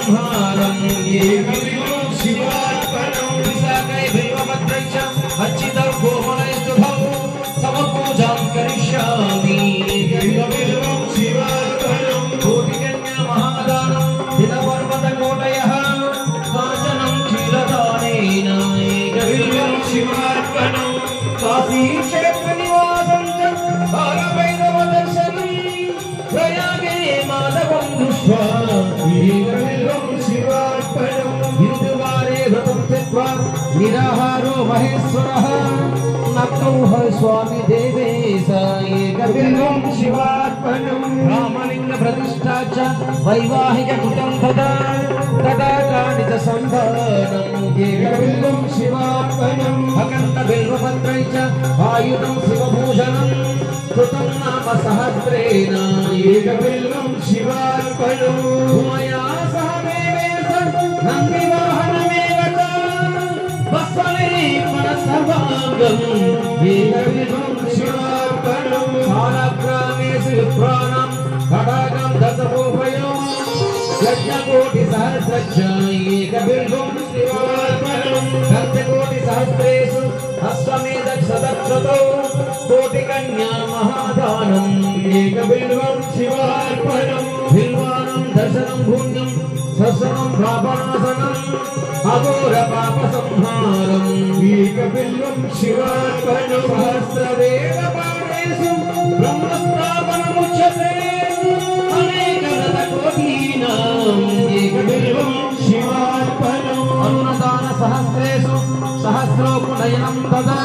संहारं एकविंशं शिवार्पणं विशाखै बिल्वपत्रैश्च अर्चितौ गोमनैस्तुभौ तव पूजां करिष्यामि एकविंशं शिवार्पणं कोटिकन्या महादानं दिनपर्वतकोटयः काचनं क्षीरदानेन एकविंशं शिवार्पणं काशीक्षेत्रनिवासं च भारवैरवदर्शनं प्रयागे माधवं दृष्ट्वा एकविंशं शिवार्पणं हिन्दुवारे व्रतं कृत्वा निराहारो महेश्वरः नक्तौ स्वामी देवेश एकविंशं शिवार्पणं रामलिंग प्रतिष्ठा च वैवाहिककृतं तदा कानि च सम्भावनम् एकविंशं शिवार्पणं अकण्ठ बिल्वपत्रै च आयुधं शिवभूषणं कृतं नाम सहस्रेण एकविंशं शिवार्पणं मया सह देवेश नन्दिवाहनमेव च वत्सलेपनसर्वाङ्गम् एकविंशं शिवार्पणं कालग्रामेषु विप्राणां तडागं दशभूभयोः यज्ञकोटिसहस्रच्च एकबिल्वं शिवार्पणं दशकोटिसहस्रेषु अश्वमेधशतक्रतौ कोटिकन्या महादानम् एकबिल्वं शिवार्पणं बिल्वानं दर्शनं पुण्यं सस्वनं पापनाशनम् अघोरपापसंहारम् एकबिल्वं शिवार्पणं सहस्रवेदपाठेषु ब्रह्मस्थापनमुच्यते एकबिल्वं शिवार्पणम् अन्नदान सहस्रेषु सहस्रोपनयनं तदा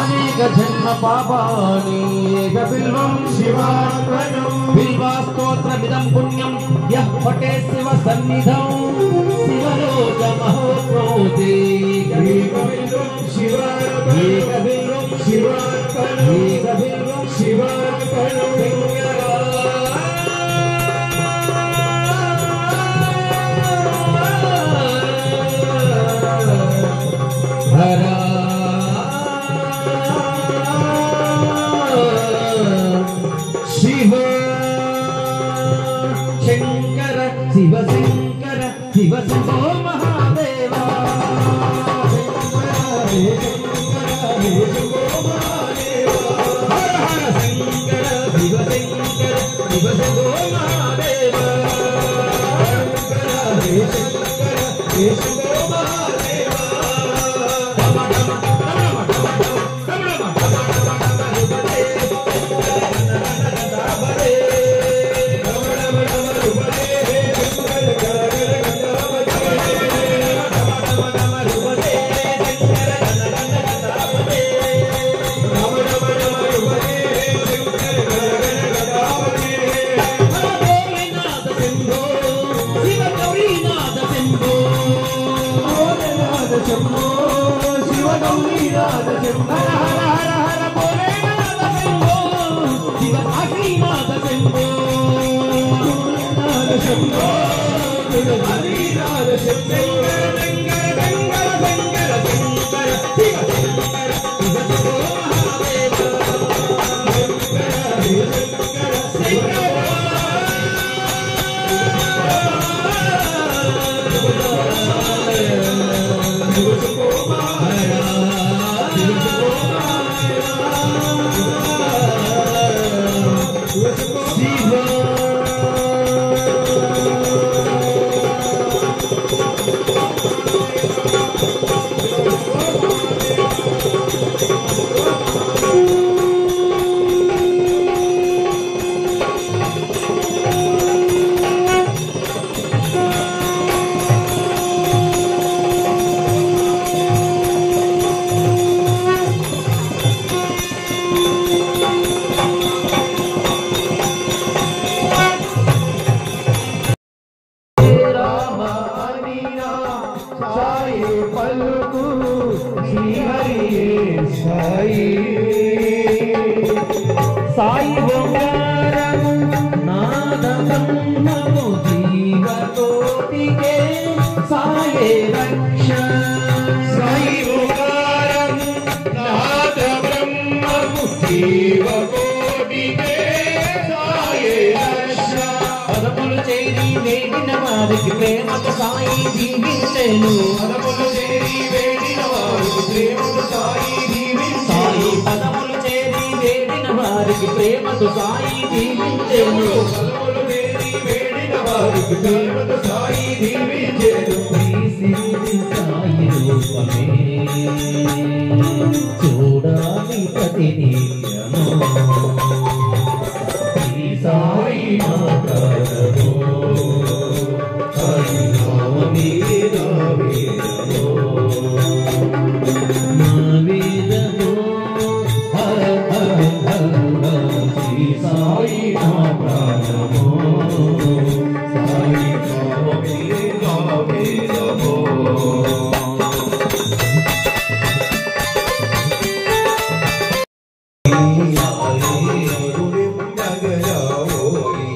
अनेक जन्म पापानि एकबिल्वं शिवार्पणं बिल्वास्तोत्रमिदं पुण्यं यः पठेत् शिव सन्निधौ शिवलोक महोप्रोते एकबिल्वं शिवार्पणं एकबिल्वं शिवार्पणं एकबिल्वं शिवार्पणं शिव शंकर शिव शंकर शिव शंभो महादेवा हर हर शंकर शिव शंकर शिव शंभो महादेवा शंकर महादेवा साई ओंकारं नादब्रह्ममु जीवकोटिके साये रक्ष साई ओंकारं नादब्रह्ममु जीवकोटिके साये रक्ष पदमुल चेरी वेदिनवा వారికి ప్రేమతో సాయి దీవించెను పదములు చేరి వేడిన వారికి ప్రేమతో సాయి దీవించెను సాయి పదములు చేరి వేడిన వారికి ప్రేమతో సాయి దీవించెను పదములు చేరి వేడిన వారికి ప్రేమతో సాయి దీవించెను సాయి రూపమే చూడాలి ప్రతినిత్యము సాయి మాతారము సాయి నామమే నా వేదము నా వేదము హర హర హర శ్రీ సాయి నా ప్రాణము సాయి నామమే నా వేదము నగరావోయి